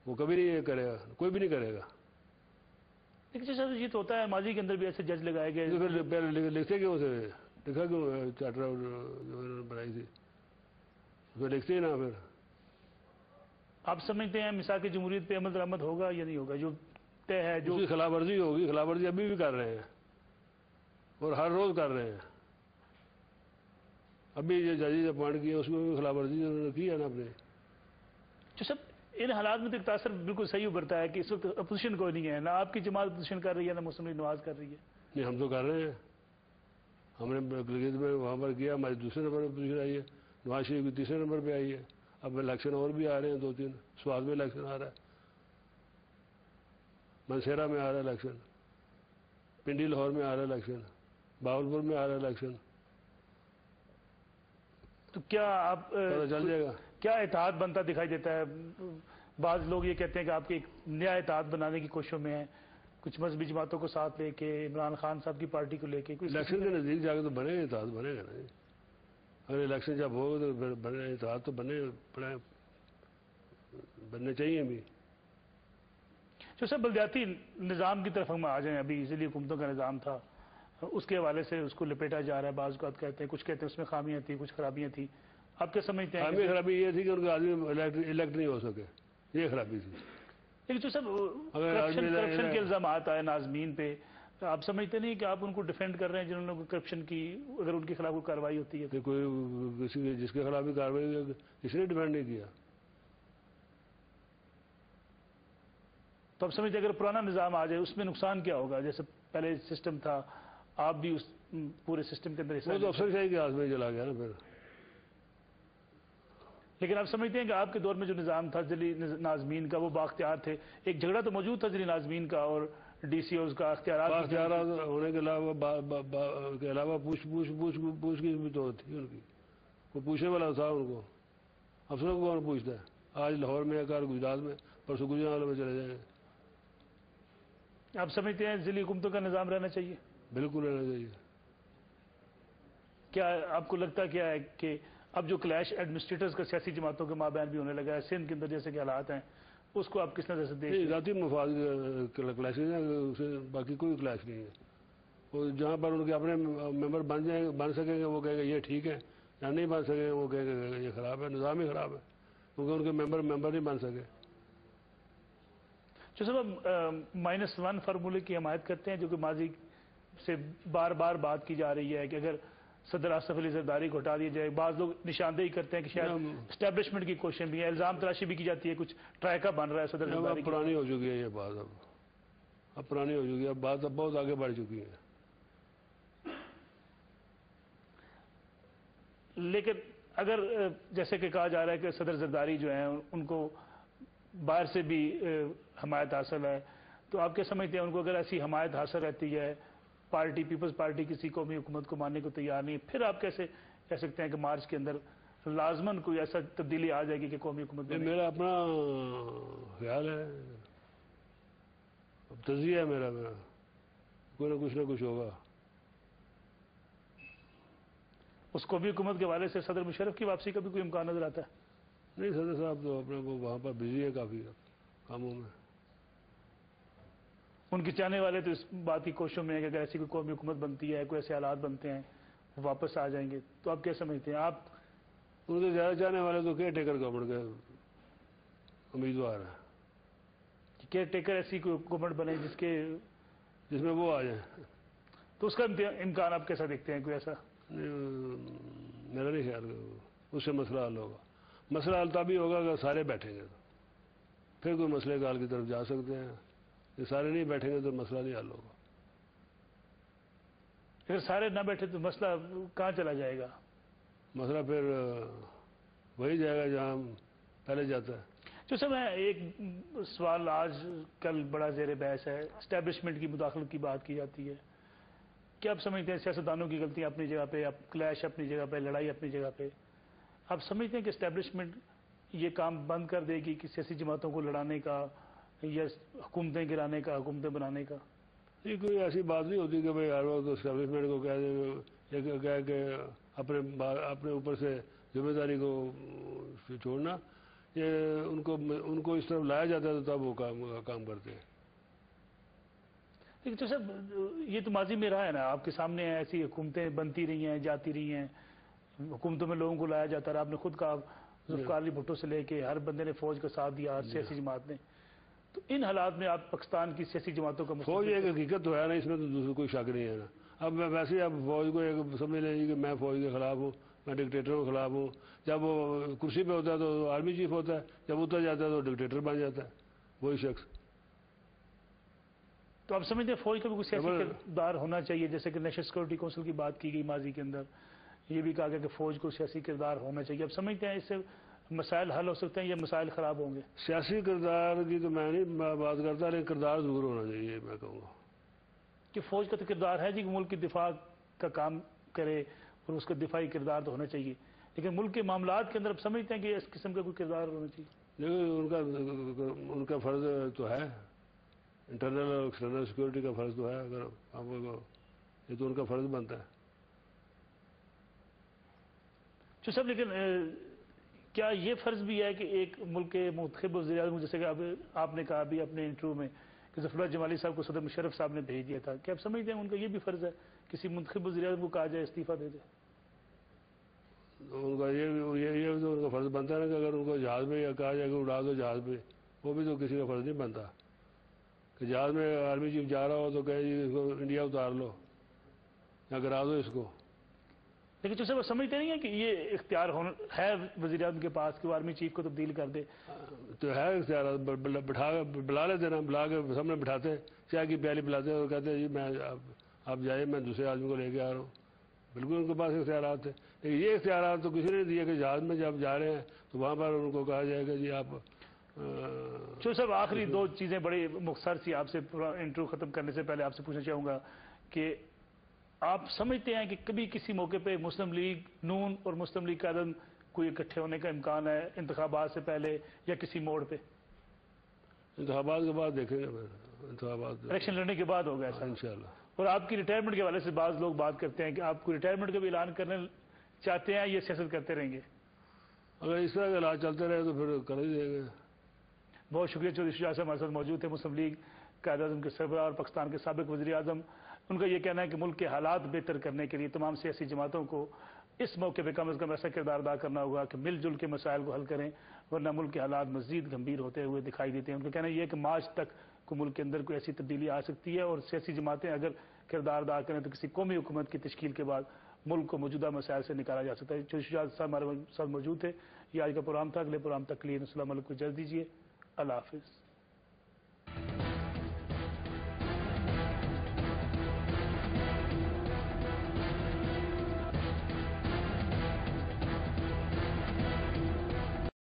وہ کبھی نہیں یہ کرے گا، کوئی بھی نہیں کرے گا۔ لیکن سر یہ تو ہوتا ہے ماضی کے اندر بھی ایسے جج لگائے گئے، تو پھر پہلے لکھتے کیوں اسے؟ لکھا کیوں چارٹر بنائی تھی اس میں لکھتے ہی نا پھر۔ آپ سمجھتے ہیں میثاق جمہوریت پہ عمل درآمد ہوگا یا نہیں ہوگا؟ جو طے ہے جو اس کی خلاف ورزی ہوگی، خلاف ورزی ابھی بھی کر رہے ہیں اور ہر روز کر رہے ہیں۔ ابھی جو ججز اپوائنٹ کیے اس میں بھی خلاف ورزی انہوں نے کی ہے نا اپنے۔ جو سب ان حالات میں تو ایک تاثر بالکل صحیح ابھرتا ہے کہ اس وقت اپوزیشن کوئی نہیں ہے، نہ آپ کی جماعت اپوزیشن کر رہی ہے، نہ مسلم لیگ نواز کر رہی ہے۔ نہیں ہم تو کر رہے ہیں، ہم نے گلگت میں وہاں پر کیا، ہماری دوسرے نمبر پہ پوزیشن آئی ہے، نواز شریف کی تیسرے نمبر پہ آئی ہے۔ اب الیکشن اور بھی آ رہے ہیں 2-3، سوات میں الیکشن آ رہا ہے، منسیرا میں آ رہا ہے الیکشن، پنڈی لاہور میں آ رہا ہے الیکشن، باولپور میں آ رہا ہے الیکشن۔ تو کیا آپ پتہ چل جائے گا کیا اتحاد بنتا دکھائی دیتا ہے؟ بعض لوگ یہ کہتے ہیں کہ آپ کے ایک نیا اتحاد بنانے کی کوششوں میں ہیں، کچھ مذہبی جماعتوں کو ساتھ لے کے، عمران خان صاحب کی پارٹی کو لے کے۔ الیکشن کے نزدیک جا کے تو بنے گا اتحاد، بنے گا نا جی۔ اگر الیکشن جب ہوگا تو پھر بنے اتحاد تو بننے چاہیے بھی۔ جو سب بلدیاتی نظام کی طرف ہم آ جائیں، ابھی ضلعی حکومتوں کا نظام تھا، اس کے حوالے سے اس کو لپیٹا جا رہا ہے، بعض اوقات کہتے ہیں، کچھ کہتے ہیں اس میں خامیاں تھیں، کچھ خرابیاں تھیں۔ آپ کیا سمجھتے ہیں؟ خامی خرابی یہ تھی کہ ان کے آدمی الیکٹ نہیں ہو سکے، یہ خرابی تھی۔ لیکن جو سب کرپشن کے الزامات آئے ناظمین پہ، آپ سمجھتے نہیں کہ آپ ان کو ڈیفینڈ کر رہے ہیں جنہوں نے کرپشن کی، اگر ان کے خلاف کوئی کارروائی ہوتی ہے کہ کوئی کسی جس کے خلاف بھی کارروائی ہوئی کسی نے ڈیفینڈ نہیں کیا۔ تو آپ سمجھتے اگر پرانا نظام آ جائے اس میں نقصان کیا ہوگا؟ جیسے پہلے سسٹم تھا، آپ بھی اس پورے سسٹم کے اندر وہ تو افسر شاہی کے ہاتھ میں چلا گیا نا پھر۔ لیکن آپ سمجھتے ہیں کہ آپ کے دور میں جو نظام تھا ضلعی ناظمین کا، وہ بااختیار تھے، ایک جھگڑا تو موجود تھا ضلعی ناظمین کا اور ڈی سی اوز کا، اختیارات ہونے کے علاوہ پوچھ گچھ بھی تو تھی ان کی، وہ پوچھنے والا تھا ان کو۔ افسروں کو کون پوچھتا ہے؟ آج لاہور میں کل گجرات میں، پرسوں گجرات میں چلے جائیں۔ آپ سمجھتے ہیں ضلعی حکومتوں کا نظام رہنا چاہیے؟ بالکل رہنا چاہیے۔ کیا آپ کو لگتا کیا ہے کہ اب جو کلیش ایڈمنسٹریٹرز کا سیاسی جماعتوں کے مابین بھی ہونے لگا ہے سندھ کے اندر جیسے کہ حالات ہیں، اس کو آپ کس نظر سے دیکھتے ہیں؟ ذاتی مفاد کلیشز ہیں، اسے باقی کوئی کلیش نہیں ہے۔ وہ جہاں پر ان کے اپنے ممبر بن سکیں گے وہ کہیں گے یہ ٹھیک ہے، یا نہیں بن سکیں گے وہ کہیں گے یہ خراب ہے، نظام ہی خراب ہے، کیونکہ ان کے ممبر نہیں بن سکے۔ جو سب -1 فارمولے کی حمایت کرتے ہیں، جو کہ ماضی سے بار بار بات کی جا رہی ہے کہ اگر صدر آصف علی زرداری کو ہٹا دیا جائے، بعض لوگ نشاندہی کرتے ہیں کہ شاید اسٹیبلشمنٹ کی کوششیں بھی ہیں، الزام تراشی بھی کی جاتی ہے، کچھ ٹرائکا بن رہا ہے صدر زرداری۔ اب پرانی ہو چکی ہے یہ بات، اب پرانی ہو چکی ہے، اب بات اب بہت آگے بڑھ چکی ہے۔ لیکن اگر جیسے کہ کہا جا رہا ہے کہ صدر زرداری جو ہیں ان کو باہر سے بھی حمایت حاصل ہے، تو آپ کیا سمجھتے ہیں ان کو اگر ایسی حمایت حاصل رہتی ہے، پارٹی پیپلز پارٹی کسی قومی حکومت کو ماننے کو تیار نہیں، پھر آپ کیسے کہہ سکتے ہیں کہ مارچ کے اندر لازماً کوئی ایسا تبدیلی آ جائے گی کہ قومی حکومت بنے؟ میرا اپنا خیال ہے، اب تجزیہ ہے میرا، کوئی نہ کچھ ہوگا۔ اس قومی حکومت کے حوالے سے صدر مشرف کی واپسی کا بھی کوئی امکان نظر آتا ہے؟ نہیں، صدر صاحب تو اپنے کو وہاں پر بزی ہے کافی کاموں میں۔ ان کے چاہنے والے تو اس بات کی کوششوں میں ہے کہ اگر ایسی کوئی قومی حکومت بنتی ہے، کوئی ایسے حالات بنتے ہیں، وہ واپس آ جائیں گے، تو آپ کیا سمجھتے ہیں؟ آپ ان کے زیادہ چاہنے والے تو کیئر ٹیکر گورنمنٹ کے امیدوار ہیں، کیئر ٹیکر ایسی کوئی حکومت بنے جس میں وہ آ جائیں، تو اس کا امکان آپ کیسا دیکھتے ہیں؟ کوئی ایسا؟ میرا نہیں خیال اس سے مسئلہ حل ہوگا۔ مسئلہ حل تبھی ہوگا اگر سارے بیٹھیں گے، تو پھر کوئی مسئلے کا حل کی طرف جا سکتے ہیں۔ یہ سارے نہیں بیٹھیں گے تو مسئلہ نہیں حل ہوگا۔ اگر سارے نہ بیٹھے تو مسئلہ کہاں چلا جائے گا؟ مسئلہ پھر وہی جائے گا جہاں پہلے جاتا ہے۔ جو سب ہے، ایک سوال آج کل بڑا زیر بحث ہے، اسٹیبلشمنٹ کی مداخلت کی بات کی جاتی ہے۔ کیا آپ سمجھتے ہیں سیاستدانوں کی غلطیاں اپنی جگہ پہ، کلیش اپنی جگہ پہ، لڑائی اپنی جگہ پہ، آپ سمجھتے ہیں کہ اسٹیبلشمنٹ یہ کام بند کر دے گی کہ سیاسی جماعتوں کو لڑانے کا یا حکومتیں گرانے کا، حکومتیں بنانے کا؟ یہ کوئی ایسی بات نہیں ہوتی کہ بھائی ہر وقت اسٹیبلشمنٹ کو کہہ دیں کہ اپنے اوپر سے ذمہ داری کو چھوڑنا۔ یہ ان کو اس طرف لایا جاتا ہے تو تب وہ کام کرتے ہیں. لیکن تو صاحب یہ تو ماضی میں رہا ہے نا، آپ کے سامنے ایسی حکومتیں بنتی رہی ہیں، جاتی رہی ہیں، حکومتوں میں لوگوں کو لایا جاتا رہا. آپ نے خود کہا ذوالفقار علی بھٹو سے لے کے ہر بندے نے فوج کا ساتھ دیا، ہر سیاسی جماعت نے. تو ان حالات میں آپ پاکستان کی سیاسی جماعتوں کا فوج ایک حقیقت تو ہے نا، اس میں تو دوسرا کوئی شک نہیں ہے نا. اب ویسے ہی اب فوج کو ایک سمجھ لیں کہ میں فوج کے خلاف ہوں، میں ڈکٹیٹروں کے خلاف ہوں. جب وہ کرسی پہ ہوتا ہے تو آرمی چیف ہوتا ہے، جب اتر جاتا ہے تو ڈکٹیٹر بن جاتا ہے وہی شخص. تو آپ سمجھتے ہیں فوج کا بھی کوئی سیاسی کردار ہونا چاہیے، جیسے کہ نیشنل سیکورٹی کونسل کی بات کی گئی ماضی کے اندر، یہ بھی کہا گیا کہ فوج کو سیاسی کردار ہونا چاہیے. اب سمجھتے ہیں اس سے مسائل حل ہو سکتے ہیں یا مسائل خراب ہوں گے؟ سیاسی کردار کی تو میں نہیں بات کرتا، لیکن کردار ضرور ہونا چاہیے میں کہوں گا. کہ فوج کا تو کردار ہے جی کہ ملک کی دفاع کا کام کرے اور اس کا دفاعی کردار تو ہونا چاہیے، لیکن ملک کے معاملات کے اندر اب سمجھتے ہیں کہ اس قسم کا کوئی کردار ہونا چاہیے. لیکن ان کا فرض تو ہے، انٹرنل اور ایکسٹرنل سیکورٹی کا فرض تو ہے. اگر یہ تو ان کا فرض بنتا ہے. جو سب لیکن کیا یہ فرض بھی ہے کہ ایک ملک کے منتخب وزیر اعظم، جیسے کہ آپ نے کہا ابھی اپنے انٹرویو میں کہ ظفر اللہ جمالی صاحب کو صدر مشرف صاحب نے بھیج دیا تھا، کیا آپ سمجھتے ہیں ان کا یہ بھی فرض ہے کسی منتخب وزیر اعظم کو کہا جائے استعفیٰ دے دے؟ ان کا یہ تو ان کا فرض بنتا ہے نا کہ اگر ان کو جہاز میں یا کہا جائے کہ اڑا دو جہاز میں، وہ بھی تو کسی کا فرض نہیں بنتا کہ جہاز میں آرمی چیف جا رہا ہو تو کہے جی اس کو انڈیا اتار لو یا کرا دو اس کو. لیکن تو وہ سمجھتے نہیں ہیں کہ یہ اختیار ہے وزیر اعظم کے پاس کہ وہ آرمی چیف کو تبدیل کر دے؟ تو ہے اختیارات، بلا لیتے نا، بلا کے سامنے بٹھاتے، چائے کی پیالی پلاتے اور کہتے ہیں جی میں آپ جائیے، میں دوسرے آدمی کو لے کے آ رہا ہوں. بالکل ان کے پاس اختیارات ہیں. لیکن یہ اختیارات تو کسی نے دیا کہ جہاز میں جب جا رہے ہیں تو وہاں پر ان کو کہا جائے گا جی آپ. جو صاحب آخری دو چیزیں بڑی مختصر سی آپ سے پورا انٹرویو ختم کرنے سے پہلے آپ سے پوچھنا چاہوں گا کہ آپ سمجھتے ہیں کہ کبھی کسی موقع پہ مسلم لیگ نون اور مسلم لیگ قائدین کوئی اکٹھے ہونے کا امکان ہے انتخابات سے پہلے یا کسی موڑ پہ؟ انتخابات کے بعد دیکھیں گے. انتخابات الیکشن لڑنے کے بعد ہوگا ایسا انشاءاللہ. اور آپ کی ریٹائرمنٹ کے حوالے سے بعض لوگ بات کرتے ہیں کہ آپ کو ریٹائرمنٹ کا بھی اعلان کرنے چاہتے ہیں، یہ سیاست کرتے رہیں گے؟ اگر اس طرح کے علاج چلتے رہے تو پھر کر ہی دیں گے. بہت شکریہ. چودھری شجاع صاحب ہمارے ساتھ موجود تھے، مسلم لیگ قائد اعظم کے سربراہ اور پاکستان کے سابق وزیر اعظم. ان کا یہ کہنا ہے کہ ملک کے حالات بہتر کرنے کے لیے تمام سیاسی جماعتوں کو اس موقع پہ کم از کم ایسا کردار ادا کرنا ہوگا کہ مل جل کے مسائل کو حل کریں، ورنہ ملک کے حالات مزید گمبھیر ہوتے ہوئے دکھائی دیتے ہیں. ان کا کہنا یہ ہے کہ مارچ تک کو ملک کے اندر کوئی ایسی تبدیلی آ سکتی ہے اور سیاسی جماعتیں اگر کردار ادا کریں تو کسی قومی حکومت کی تشکیل کے بعد ملک کو موجودہ مسائل سے نکالا جا سکتا ہے. چودھری شجاع صاحب ہمارے ساتھ موجود تھے. یہ آج کا پروگرام تھا. اگلے پروگرام تک کے لیے السلام علیکم، اجازت دیجیے. اللہ حافظ.